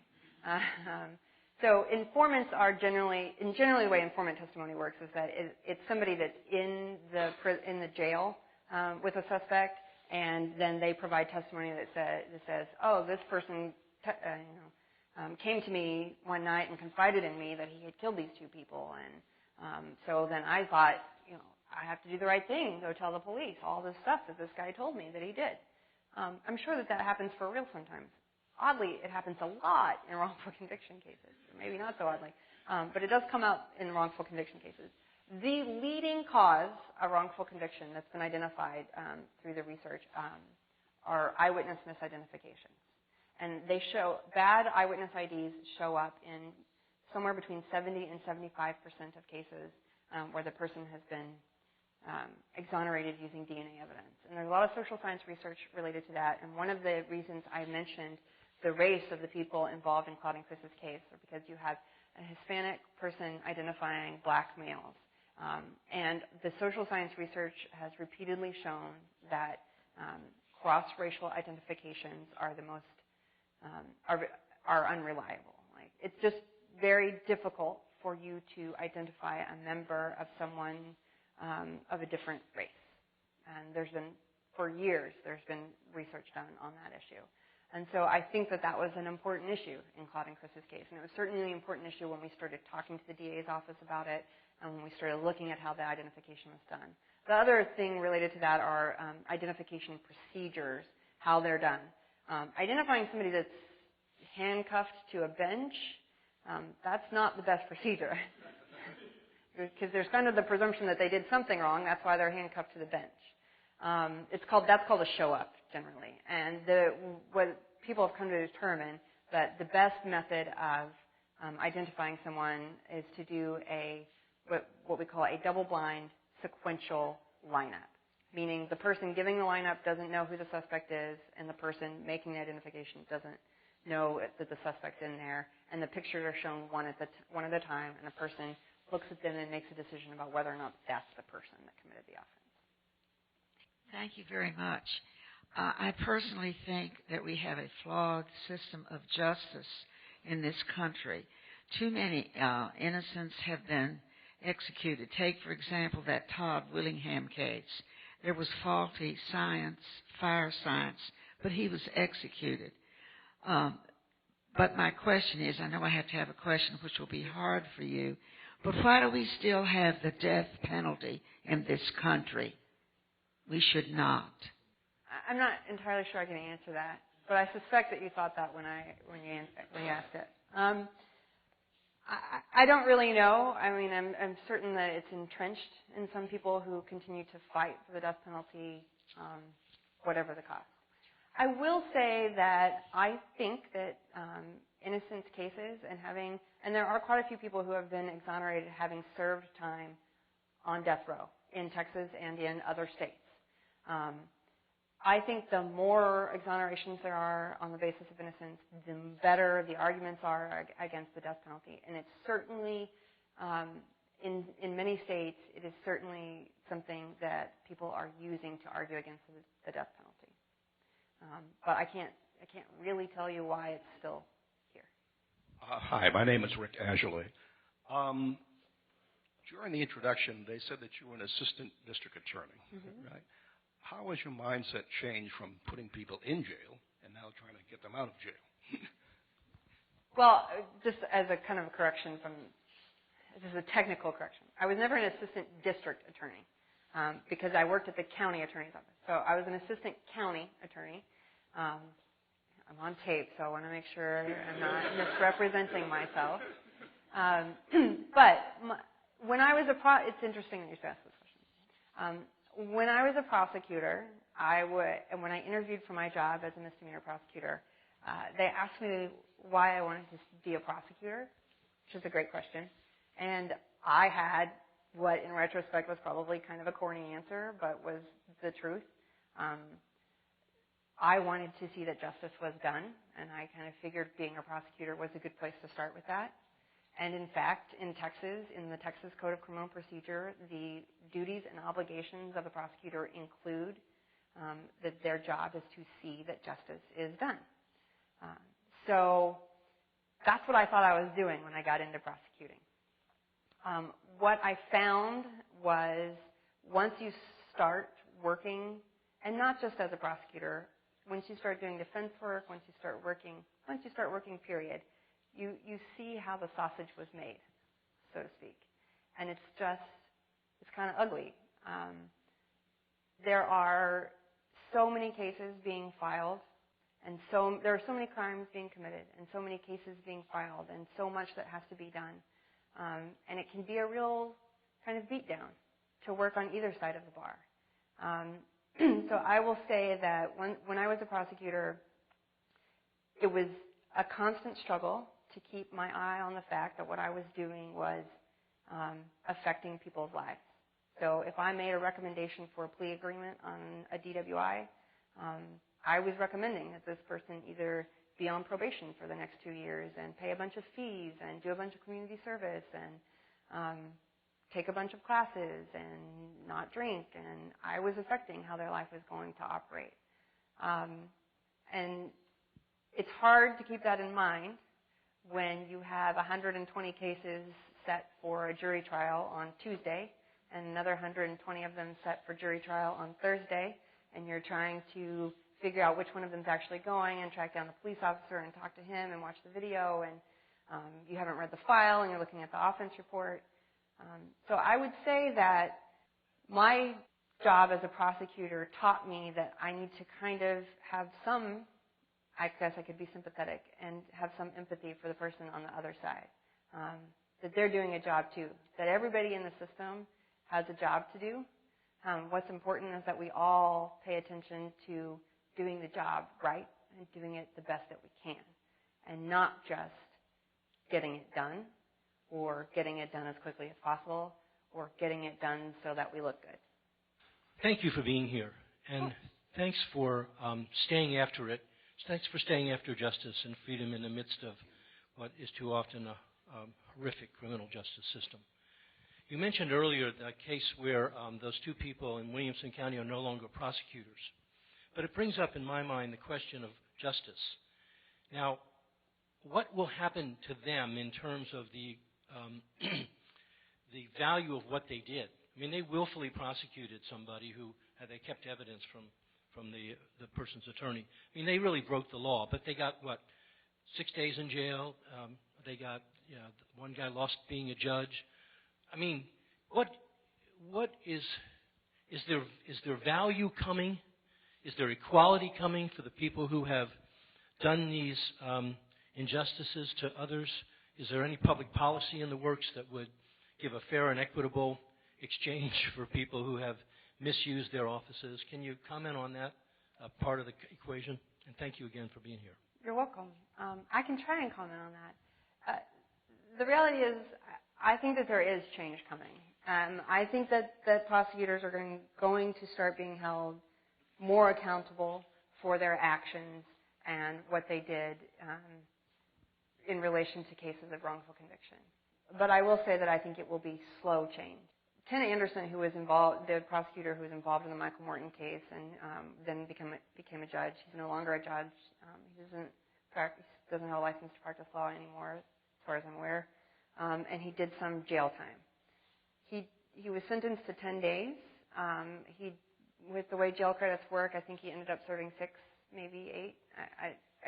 So informants are generally the way informant testimony works is that it's somebody that's in the jail with a suspect, and then they provide testimony that says, oh, this person came to me one night and confided in me that he had killed these 2 people, and so then I thought, I have to do the right thing, go tell the police all this stuff that this guy told me that he did. I'm sure that happens for real sometimes. oddly, it happens a lot in wrongful conviction cases. Maybe not so oddly, but it does come out in wrongful conviction cases. The leading cause of wrongful conviction that's been identified through the research are eyewitness misidentifications. And they show, bad eyewitness IDs show up in somewhere between 70 and 75% of cases where the person has been exonerated using DNA evidence. And there's a lot of social science research related to that. And one of the reasons I mentioned the race of the people involved in Claudine Chris's case are because you have a Hispanic person identifying black males. And the social science research has repeatedly shown that cross-racial identifications are the most are unreliable. Like, it's just very difficult for you to identify a member of someone of a different race. And there's been, for years, there's been research done on that issue. And so I think that that was an important issue in Claudine Chris's case. And it was certainly an important issue when we started talking to the DA's office about it and when we started looking at how the identification was done. The other thing related to that are identification procedures, how they're done. Identifying somebody that's handcuffed to a bench, that's not the best procedure. Because there's kind of the presumption that they did something wrong. That's why they're handcuffed to the bench. That's called a show-up generally. And what people have come to determine that the best method of identifying someone is to do what we call a double-blind sequential lineup, meaning the person giving the lineup doesn't know who the suspect is, and the person making the identification doesn't know that the suspect's in there, and the pictures are shown one at a time, and the person looks at them and makes a decision about whether or not that's the person that committed the offense. Thank you very much. I personally think that we have a flawed system of justice in this country. Too many innocents have been executed. Take, for example, that Todd Willingham case. There was faulty science, fire science, but he was executed. But my question is, I know I have to have a question which will be hard for you, but why do we still have the death penalty in this country? We should not. I'm not entirely sure I can answer that, but I suspect that you thought that when you asked it. I don't really know. I mean, I'm certain that it's entrenched in some people who continue to fight for the death penalty, whatever the cost. I will say that I think that innocence cases and there are quite a few people who have been exonerated having served time on death row in Texas and in other states. I think the more exonerations there are on the basis of innocence, the better the arguments are against the death penalty. And it's certainly, in many states, it is certainly something that people are using to argue against the death penalty. But I can't really tell you why it's still here. Hi, my name is Rick Azulay. During the introduction, they said that you were an assistant district attorney, right? How has your mindset changed from putting people in jail and now trying to get them out of jail? Well, just as a kind of a correction this is a technical correction. I was never an assistant district attorney because I worked at the county attorney's office. So I was an assistant county attorney. I'm on tape, so I want to make sure I'm not misrepresenting myself. But when I was it's interesting that you asked this question. When I was a prosecutor, and when I interviewed for my job as a misdemeanor prosecutor, they asked me why I wanted to be a prosecutor, which is a great question. And I had what, in retrospect, was probably kind of a corny answer, but was the truth. I wanted to see that justice was done, and I kind of figured being a prosecutor was a good place to start with that. And in fact, in Texas, in the Texas Code of Criminal Procedure, the duties and obligations of the prosecutor include that their job is to see that justice is done. So that's what I thought I was doing when I got into prosecuting. What I found was once you start working, and not just as a prosecutor, once you start doing defense work, once you start working, period, you see how the sausage was made, so to speak. And it's kind of ugly. There are so many cases being filed And so there are so many crimes being committed and so many cases being filed and so much that has to be done. And it can be a real kind of beatdown to work on either side of the bar. So I will say that when I was a prosecutor, it was a constant struggle to keep my eye on the fact that what I was doing was affecting people's lives. So if I made a recommendation for a plea agreement on a DWI, I was recommending that this person either be on probation for the next 2 years and pay a bunch of fees and do a bunch of community service and take a bunch of classes and not drink. And I was affecting how their life was going to operate. And it's hard to keep that in mind when you have 120 cases set for a jury trial on Tuesday and another 120 of them set for jury trial on Thursday, and you're trying to figure out which one of them is actually going and track down the police officer and talk to him and watch the video, and you haven't read the file and you're looking at the offense report. So I would say that my job as a prosecutor taught me that I need to kind of have some, I guess I could be sympathetic and have some empathy for the person on the other side. That they're doing a job too. That everybody in the system has a job to do. What's important is that we all pay attention to doing the job right and doing it the best that we can, and not just getting it done or getting it done as quickly as possible or getting it done so that we look good. Thank you for being here, and thanks for staying after it. Thanks for staying after justice and freedom in the midst of what is too often a horrific criminal justice system. You mentioned earlier the case where those two people in Williamson County are no longer prosecutors. But it brings up in my mind the question of justice. Now, what will happen to them in terms of the the value of what they did? I mean, they willfully prosecuted somebody who they kept evidence from the person's attorney. I mean, they really broke the law, but they got, 6 days in jail? They got, one guy lost being a judge. I mean, what is there value coming? Is there equality coming for the people who have done these injustices to others? Is there any public policy in the works that would give a fair and equitable exchange for people who have misused their offices? Can you comment on that part of the equation? And thank you again for being here. You're welcome. I can try and comment on that. The reality is, I think that there is change coming. I think that prosecutors are going to start being held more accountable for their actions and what they did in relation to cases of wrongful conviction. But I will say that I think it will be slow change. Tina Anderson, who was involved, the prosecutor who was involved in the Michael Morton case and then became a judge, he's no longer a judge. He doesn't have a license to practice law anymore, as far as I'm aware. And he did some jail time. He was sentenced to 10 days. With the way jail credits work, I think he ended up serving 6, maybe 8.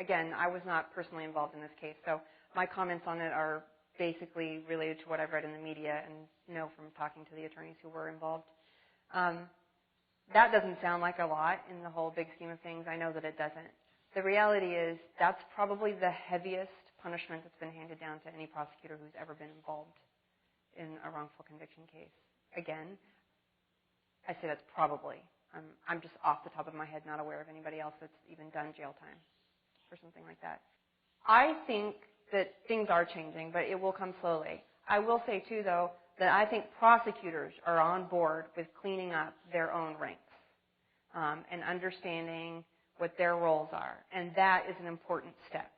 Again, I was not personally involved in this case, so my comments on it are basically related to what I've read in the media and know from talking to the attorneys who were involved. That doesn't sound like a lot in the whole big scheme of things. I know that it doesn't. The reality is that's probably the heaviest punishment that's been handed down to any prosecutor who's ever been involved in a wrongful conviction case. Again, I say that's probably. I'm just off the top of my head not aware of anybody else that's even done jail time or something like that. I think that things are changing, but it will come slowly. I will say, too, though, that I think prosecutors are on board with cleaning up their own ranks and understanding what their roles are, and that is an important step.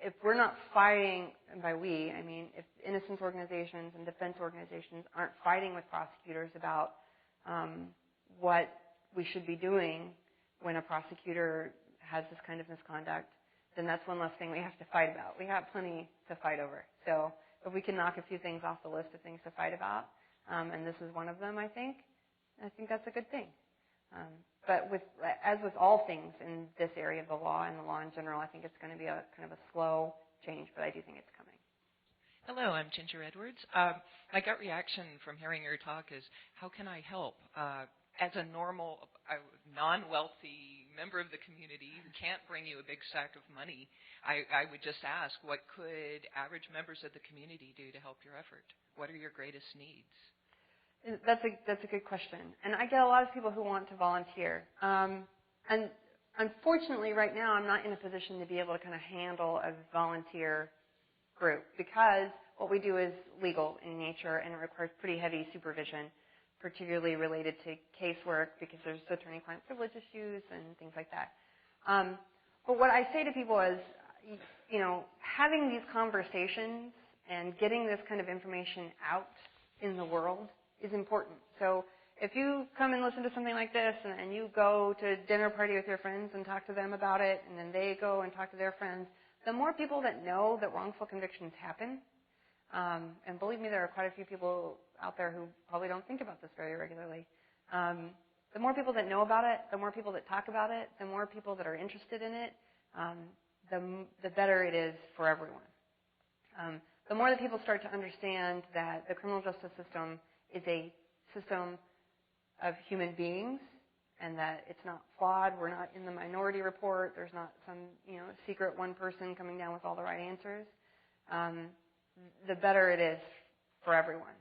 If we're not fighting, and by we, I mean if innocence organizations and defense organizations aren't fighting with prosecutors about what we should be doing when a prosecutor has this kind of misconduct, then that's one less thing we have to fight about. We have plenty to fight over. So if we can knock a few things off the list of things to fight about, and this is one of them, I think that's a good thing. But as with all things in this area of the law and the law in general, I think it's going to be a kind of a slow change, but I do think it's coming. Hello, I'm Ginger Edwards. My gut reaction from hearing your talk is, how can I help? As a normal, non-wealthy member of the community who can't bring you a big sack of money, I would just ask, what could average members of the community do to help your effort? What are your greatest needs? That's a good question. And I get a lot of people who want to volunteer. And unfortunately, right now, I'm not in a position to be able to kind of handle a volunteer group because what we do is legal in nature and it requires pretty heavy supervision, particularly related to casework because there's attorney-client privilege issues and things like that. But what I say to people is, you know, having these conversations and getting this kind of information out in the world is important. So if you come and listen to something like this and you go to a dinner party with your friends and talk to them about it, and then they go and talk to their friends, the more people that know that wrongful convictions happen, and believe me, there are quite a few people out there who probably don't think about this very regularly. The more people that know about it, the more people that talk about it, the more people that are interested in it, the better it is for everyone. The more that people start to understand that the criminal justice system is a system of human beings and that it's not flawed, we're not in the minority report, there's not some, you know, secret one person coming down with all the right answers, the better it is for everyone.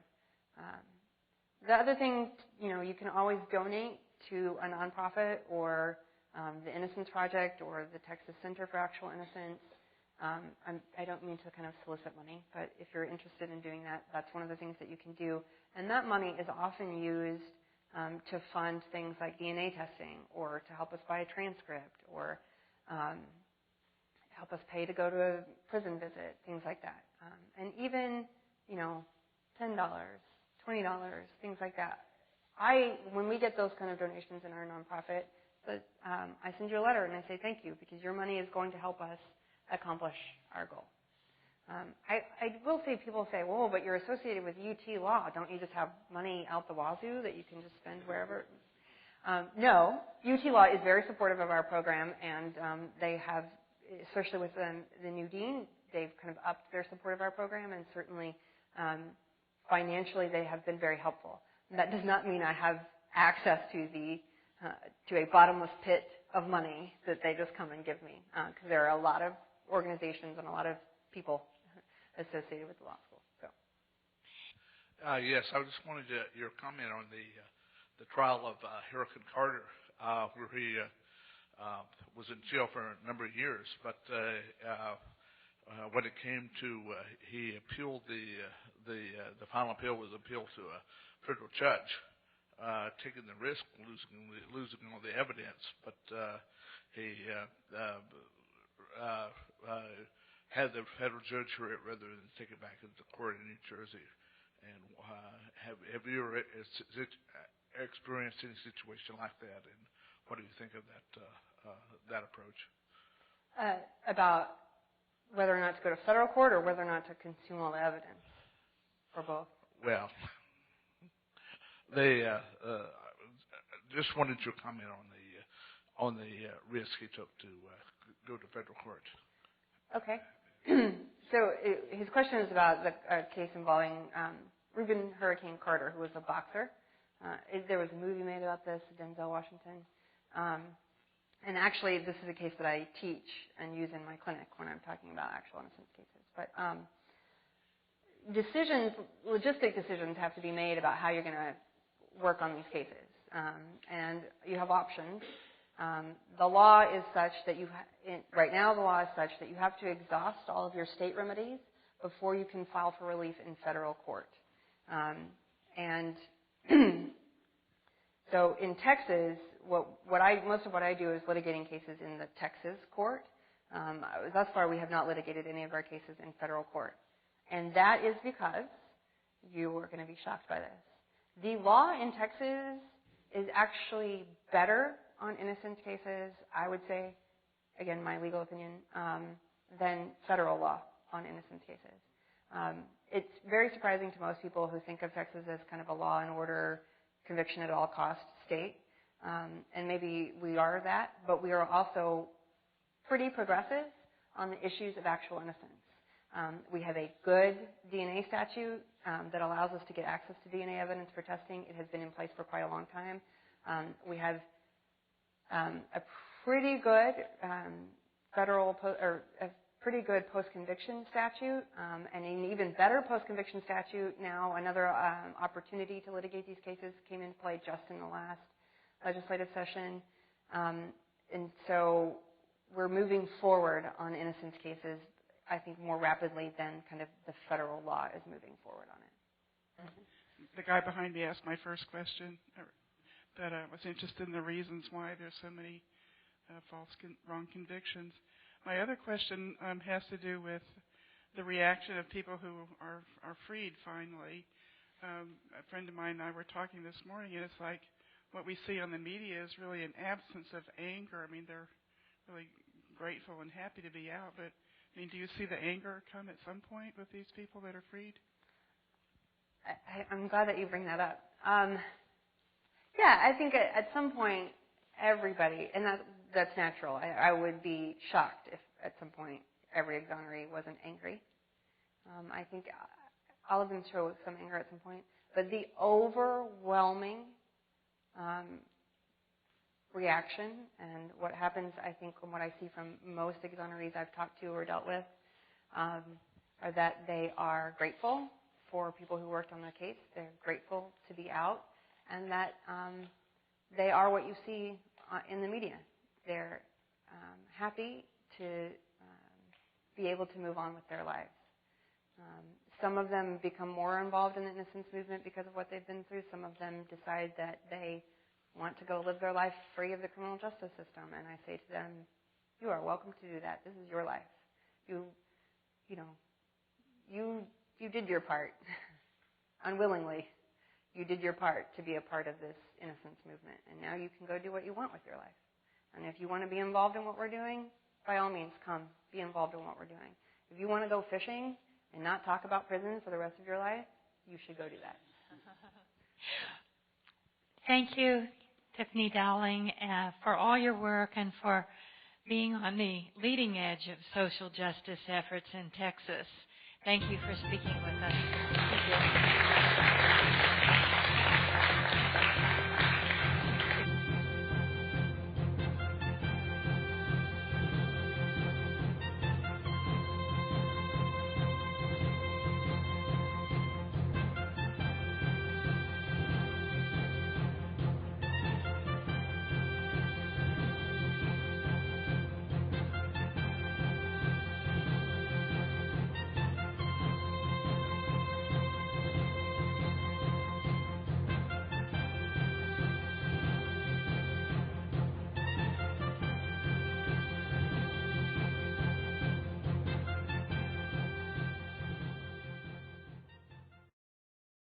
The other thing, you know, you can always donate to a nonprofit or the Innocence Project or the Texas Center for Actual Innocence. I don't mean to kind of solicit money, but if you're interested in doing that, that's one of the things that you can do. And that money is often used to fund things like DNA testing or to help us buy a transcript or help us pay to go to a prison visit, things like that. And even, you know, $10, $20, things like that. When we get those kind of donations in our nonprofit, I send you a letter and I say thank you because your money is going to help us accomplish our goal. I will say, people say, whoa, but you're associated with UT Law. Don't you just have money out the wazoo that you can just spend wherever? No, UT Law is very supportive of our program, and they have, especially with the new dean, they've kind of upped their support of our program, and certainly financially they have been very helpful. And that does not mean I have access to a bottomless pit of money that they just come and give me, because there are a lot of organizations and a lot of people associated with the law school. So. Yes, I just wanted your comment on the trial of Hurricane Carter, where he was in jail for a number of years. But when it came to he appealed the final appeal was appealed to a federal judge, taking the risk of losing all the evidence. But he had the federal judge hear it rather than take it back into court in New Jersey. And have you ever experienced any situation like that? And what do you think of that approach? About whether or not to go to federal court or whether or not to consume all the evidence, or both? Well, they just wanted your comment on the risk he took to go to federal court. Okay. So his question is about the case involving Reuben Hurricane Carter, who was a boxer. There was a movie made about this, Denzel Washington. And actually, this is a case that I teach and use in my clinic when I'm talking about actual innocence cases. But logistic decisions have to be made about how you're going to work on these cases. And you have options. The law is such that right now the law is such that you have to exhaust all of your state remedies before you can file for relief in federal court. And so in Texas, most of what I do is litigating cases in the Texas court. Thus far, we have not litigated any of our cases in federal court. And that is because you are going to be shocked by this. The law in Texas is actually better on innocence cases, I would say, again, my legal opinion, than federal law on innocence cases. It's very surprising to most people who think of Texas as kind of a law and order, conviction at all cost state. And maybe we are that, but we are also pretty progressive on the issues of actual innocence. We have a good DNA statute that allows us to get access to DNA evidence for testing. It has been in place for quite a long time. We have a pretty good a pretty good post-conviction statute, and an even better post-conviction statute now. Another opportunity to litigate these cases came into play just in the last legislative session, and so we're moving forward on innocence cases, I think, more rapidly than kind of the federal law is moving forward on it. The guy behind me asked my first question, but I was interested in the reasons why there's so many wrong convictions. My other question has to do with the reaction of people who are freed finally. A friend of mine and I were talking this morning, and it's like what we see on the media is really an absence of anger. I mean, they're really grateful and happy to be out, but I mean, do you see the anger come at some point with these people that are freed? I'm glad that you bring that up. Yeah, I think at some point everybody, and that's natural. I would be shocked if at some point every exoneree wasn't angry. I think all of them show some anger at some point, but the overwhelming reaction and what happens, I think, from what I see from most exonerees I've talked to or dealt with, are that they are grateful for people who worked on the case. They're grateful to be out, and that they are what you see in the media. They're happy to be able to move on with their lives. Some of them become more involved in the innocence movement because of what they've been through. Some of them decide that they want to go live their life free of the criminal justice system, and I say to them, you are welcome to do that. This is your life. You did your part unwillingly. You did your part to be a part of this innocence movement, and now you can go do what you want with your life. And if you want to be involved in what we're doing, by all means, come be involved in what we're doing. If you want to go fishing and not talk about prison for the rest of your life, you should go do that. Thank you, Tiffany Dowling, for all your work and for being on the leading edge of social justice efforts in Texas. Thank you for speaking with us. Thank you.